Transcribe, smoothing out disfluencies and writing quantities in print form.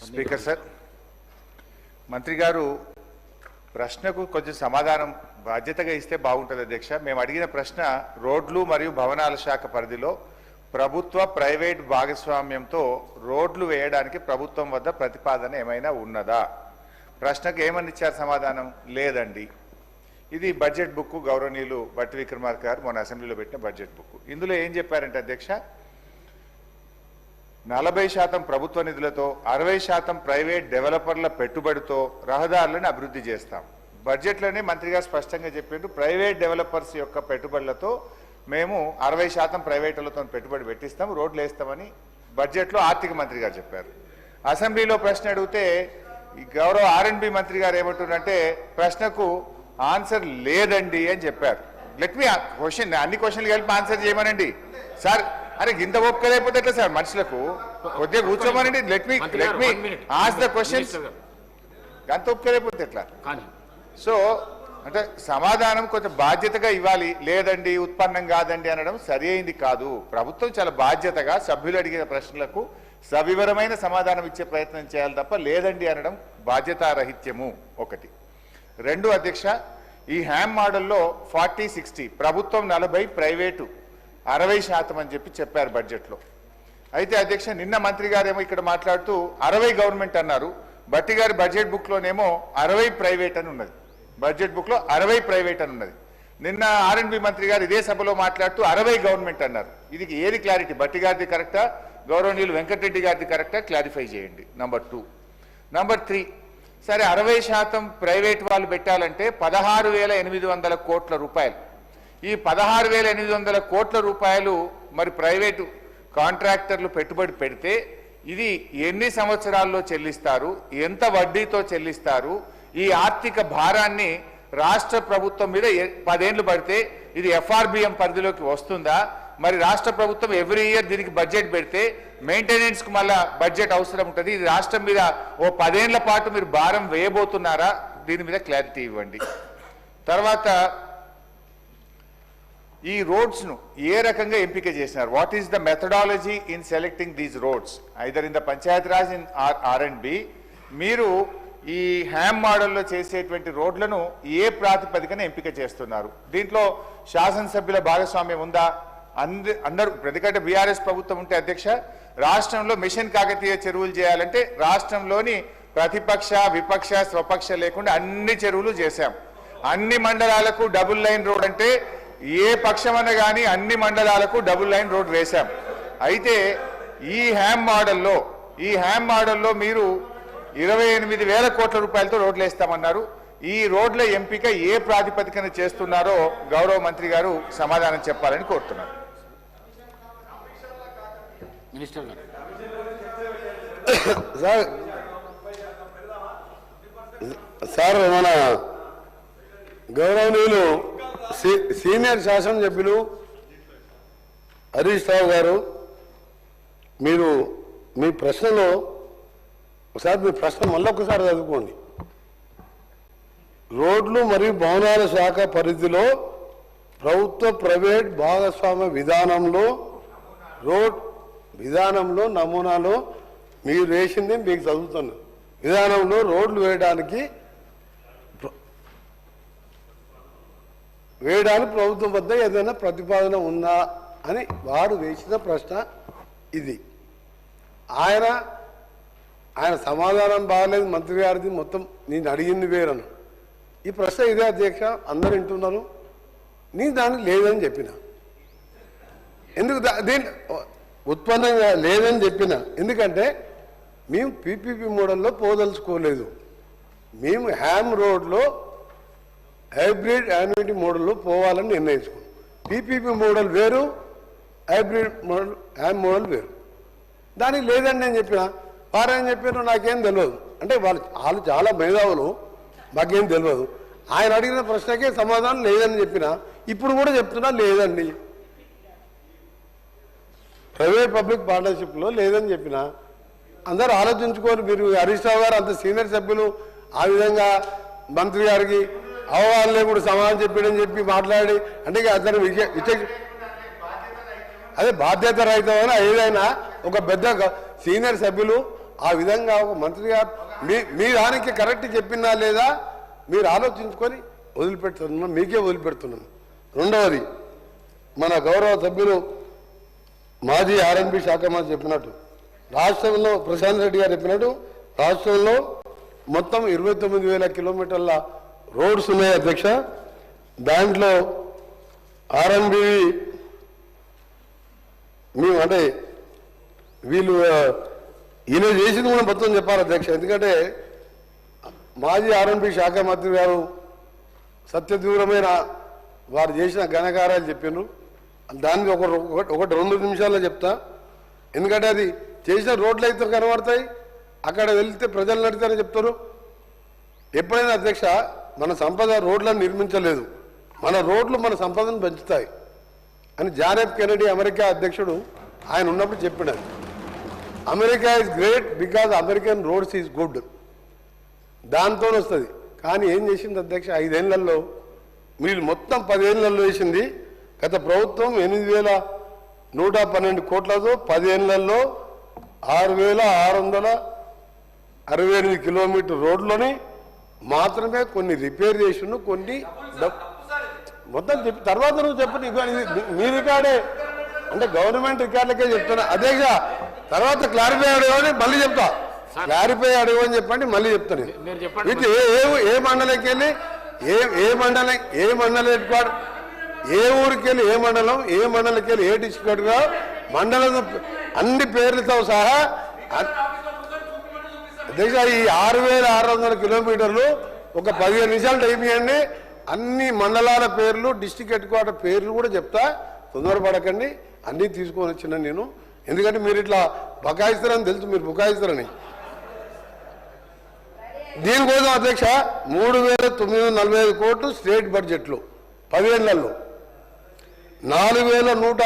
Speaker sir, మంత్రి గారు ప్రశ్నకు కొంచెం సమాధానం బాధ్యతగా ఇస్తే బాగుంటుంది అధ్యక్ష. మేము అడిగిన ప్రశ్న రోడ్లు మరియు భవనాల శాఖ పరిధిలో ప్రభుత్వ ప్రైవేట్ భాగస్వామ్యంతో రోడ్లు వేయడానికి ప్రభుత్వం వద్ద ప్రతిపాదన ఏమైనా ఉన్నదా? ప్రశ్నకు ఏమని ఇచ్చారు సమాధానం? లేదండి. ఇది బడ్జెట్ బుక్, గౌరవనీయులు బట్టి విక్రమార్క గారు మొన్న అసెంబ్లీలో పెట్టిన బడ్జెట్ బుక్. ఇందులో ఏం చెప్పారంటే అధ్యక్ష, 40% ప్రభుత్వ నిధులతో 60% ప్రైవేట్ డెవలపర్ల పెట్టుబడితో రహదారులను అభివృద్ధి చేస్తాం. బడ్జెట్లోనే మంత్రి గారు స్పష్టంగా చెప్పారు, ప్రైవేట్ డెవలపర్స్ యొక్క పెట్టుబడులతో మేము 60% ప్రైవేటులతో పెట్టుబడి పెట్టిస్తాం, రోడ్లు వేస్తామని బడ్జెట్లో ఆర్థిక మంత్రి గారు చెప్పారు. అసెంబ్లీలో ప్రశ్న అడిగితే గౌరవ R&B మంత్రి గారు ఏమంటున్నారంటే ప్రశ్నకు ఆన్సర్ లేదండి అని చెప్పారు. లెట్ మీ క్వశ్చన్, అన్ని క్వశ్చన్లు కలిపి ఆన్సర్ చేయమనండి సార్. అరే ఇంత ఒప్పుకోలేకపోతే ఎట్లా సార్? మనుషులకు కొద్దిగా కూర్చోమనండి. Let me ask the questions. అంత ఒప్పుకోలేకపోతే ఎట్లా? సో అంటే సమాధానం కొంచెం బాధ్యతగా ఇవ్వాలి. లేదండి, ఉత్పన్నం కాదండి అనడం సరి అయింది కాదు. ప్రభుత్వం చాలా బాధ్యతగా సభ్యులు అడిగిన ప్రశ్నలకు సవివరమైన సమాధానం ఇచ్చే ప్రయత్నం చేయాలి తప్ప లేదండి అనడం బాధ్యతారహిత్యము. ఒకటి. రెండు అధ్యక్ష, ఈ హ్యామ్ మోడల్లో 40-60 ప్రభుత్వం 40, ప్రైవేటు 60% అని చెప్పారు బడ్జెట్లో. అయితే అధ్యక్ష నిన్న మంత్రి గారేమో ఇక్కడ మాట్లాడుతూ 60 గవర్నమెంట్ అన్నారు. బట్టి గారి బడ్జెట్ బుక్లోనేమో 60 ప్రైవేట్ అని ఉన్నది. బడ్జెట్ బుక్లో 60 ప్రైవేట్ అని ఉన్నది. నిన్న R&B మంత్రి గారు ఇదే సభలో మాట్లాడుతూ 60 గవర్నమెంట్ అన్నారు. ఇది ఏది క్లారిటీ? బట్టి గారిది కరెక్టా, గౌరవనీయులు వెంకటరెడ్డి గారిది కరెక్టా? క్లారిఫై చేయండి. నంబర్ 2. నంబర్ 3, సరే 60% ప్రైవేట్ వాళ్ళు పెట్టాలంటే 16,800 కోట్ల రూపాయలు. ఈ 16,800 కోట్ల రూపాయలు మరి ప్రైవేటు కాంట్రాక్టర్లు పెట్టుబడి పెడితే ఇది ఎన్ని సంవత్సరాల్లో చెల్లిస్తారు, ఎంత వడ్డీతో చెల్లిస్తారు? ఈ ఆర్థిక భారాన్ని రాష్ట్ర ప్రభుత్వం మీద 10 ఏళ్లు పడితే ఇది FRBM పరిధిలోకి వస్తుందా? మరి రాష్ట్ర ప్రభుత్వం ఎవ్రీ ఇయర్ దీనికి బడ్జెట్ పెడితే మెయింటెనెన్స్కు మళ్ళా బడ్జెట్ అవసరం ఉంటుంది. ఇది రాష్ట్రం మీద ఓ 10 ఏళ్ల పాటు మీరు భారం వేయబోతున్నారా? దీని మీద క్లారిటీ ఇవ్వండి. తర్వాత ఈ రోడ్స్ను ఏ రకంగా ఎంపిక చేసినారు? What is the methodology in selecting these roads either in the Panchayat Raj in R&B? మీరు ఈ హ్యామ్ మోడల్లో చేసేటువంటి రోడ్లను ఏ ప్రాతిపదికన ఎంపిక చేస్తున్నారు? దీంట్లో శాసనసభ్యుల భాగస్వామ్యం ఉందా? అందరూ ఎందుకంటే బీఆర్ఎస్ ప్రభుత్వం ఉంటే అధ్యక్ష రాష్ట్రంలో మిషన్ కాకతీయ చెరువులు చేయాలంటే రాష్ట్రంలోని ప్రతిపక్ష, విపక్ష, స్వపక్ష లేకుండా అన్ని చెరువులు చేశాం. అన్ని మండలాలకు డబుల్ లైన్ రోడ్ అంటే ఏ పక్షమన్న కానీ అన్ని మండలాలకు డబుల్ లైన్ రోడ్ వేశాం. అయితే ఈ హ్యామ్ మోడల్లో మీరు 28,000 కోట్ల రూపాయలతో రోడ్లు వేస్తామన్నారు. ఈ రోడ్ల ఎంపిక ఏ ప్రాతిపదికన చేస్తున్నారో గౌరవ మంత్రి గారు సమాధానం చెప్పాలని కోరుతున్నారు. మినిస్టర్ గారు సార్, మన గౌరవనీయులు సీనియర్ శాసనసభ్యులు హరీష్ రావు గారు, మీరు మీ ప్రశ్నలో ఒకసారి మీ ప్రశ్న మళ్ళొకసారి చదువుకోండి. రోడ్లు మరియు భవనాల శాఖ పరిధిలో ప్రభుత్వ ప్రైవేట్ భాగస్వామ్య విధానంలో నమూనాలో మీరు వేసింది మీకు చదువుతున్నారు. విధానంలో రోడ్లు వేయడానికి ప్రభుత్వం వద్ద ఏదైనా ప్రతిపాదన ఉందా అని వారు వేసిన ప్రశ్న ఇది. ఆయన సమాధానం బాగాలేదు మంత్రి గారిది, మొత్తం నేను అడిగింది వేరను. ఈ ప్రశ్న ఇదే అధ్యక్ష, అందరు వింటున్నారు. నేను దానికి లేదని చెప్పిన. ఎందుకు దీని ఉత్పన్నంగా లేదని చెప్పిన? ఎందుకంటే మేము PPP మోడల్లో పోదలుచుకోలేదు. మేము హ్యామ్ రోడ్లో హైబ్రిడ్ యాన్యుటీ మోడల్లో పోవాలని నిర్ణయించుకున్నాం. PPP మోడల్ వేరు, హైబ్రిడ్ మోడల్ హ్యామ్ మోడల్ వేరు. దానికి లేదని నేను చెప్పిన. వారేం చెప్పారు నాకేం తెలియదు. అంటే వాళ్ళు చాలా మేధావులు, మాకేం తెలియదు. ఆయన అడిగిన ప్రశ్నకే సమాధానం లేదని చెప్పిన. ఇప్పుడు కూడా చెప్తున్నా లేదండి. ప్రైవేట్ పబ్లిక్ పార్ట్నర్షిప్లో లేదని చెప్పిన. అందరూ ఆలోచించుకోరు. మీరు హరీష్ రావు గారు అంత సీనియర్ సభ్యులు ఆ విధంగా మంత్రి గారికి అవగాహన లేకుండా సమాధానం చెప్పాడని చెప్పి మాట్లాడి అంటే అతను అదే బాధ్యత రహితమైన ఏదైనా ఒక పెద్ద సీనియర్ సభ్యులు ఆ విధంగా ఒక మంత్రి గారు మీ దానికి కరెక్ట్ చెప్పినా లేదా మీరు ఆలోచించుకొని వదిలిపెడుతున్నాను, మీకే వదిలిపెడుతున్నాను. రెండవది, మన గౌరవ సభ్యులు మాజీ ఆర్ఎన్బి శాఖ మంత్రి చెప్పినట్టు, రాష్ట్రంలో ప్రశాంత్ రెడ్డి గారు చెప్పినట్టు రాష్ట్రంలో మొత్తం 29,000 కిలోమీటర్ల రోడ్స్ ఉన్నాయి అధ్యక్ష. దాంట్లో ఆర్ఎన్బి మేము అంటే వీళ్ళు ఈయన చేసింది కూడా మొత్తం చెప్పాలి అధ్యక్ష. ఎందుకంటే మాజీ ఆర్ఎన్బి శాఖ మంత్రి గారు సత్యదూరమైన వారు చేసిన ఘనకార్యాలు చెప్పినారు. దానికి ఒకటి 2 నిమిషాల్లో చెప్తా. ఎందుకంటే అది చేసిన రోడ్లు అయితే కనబడతాయి, అక్కడ వెళ్తే ప్రజలు నడితేనే చెప్తారు. ఎప్పుడైనా అధ్యక్ష మన సంపద రోడ్లను నిర్మించలేదు, మన రోడ్లు మన సంపదను పెంచుతాయి అని జాన్ ఎఫ్ కెనడీ అమెరికా అధ్యక్షుడు ఆయన ఉన్నప్పుడు చెప్పినారు. America is great because American roads is good, దాంతో వస్తుంది. కానీ ఏం చేసింది అధ్యక్ష 5 ఏళ్లలో, మీరు మొత్తం 10 ఏళ్లలో వేసింది. గత ప్రభుత్వం 8,112 కోట్లతో 10 ఏళ్లలో 6,668 కిలోమీటర్ రోడ్లని మాత్రమే కొన్ని రిపేర్ చేసిండు, కొన్ని మొత్తం చెప్పి తర్వాత నువ్వు చెప్పండి. మీ రికార్డే అంటే గవర్నమెంట్ రికార్డులకే చెప్తున్నా అధ్యక్ష. తర్వాత క్లారిఫై అడగని మళ్ళీ చెప్తా, క్లారిఫై అడగని చెప్పండి మళ్ళీ చెప్తాను. ఇది ఏ మండలంకి వెళ్ళి ఏ మండలం హెడ్ క్వార్టర్, ఏ ఊరికి వెళ్ళి ఏ మండలం, ఏ మండలంకి వెళ్ళి ఏ డిస్ట్రిక్ట్ గా మండలం అన్ని పేర్లతో సహా అధ్యక్ష ఈ 6,600 కిలోమీటర్లు ఒక 15 నిమిషాలు టైం ఇవ్వండి. అన్ని మండలాల పేర్లు, డిస్ట్రిక్ట్ హెడ్ క్వార్టర్ పేర్లు కూడా చెప్తా, తొందరపడకండి. అన్నీ తీసుకొని వచ్చిన నేను, ఎందుకంటే మీరు ఇట్లా బకాయిస్తారని తెలుసు, మీరు బుకాయిస్తారని. దీనికోసం అధ్యక్ష 3,945 కోట్లు స్టేట్ బడ్జెట్లో 10 ఏళ్లలో 4,100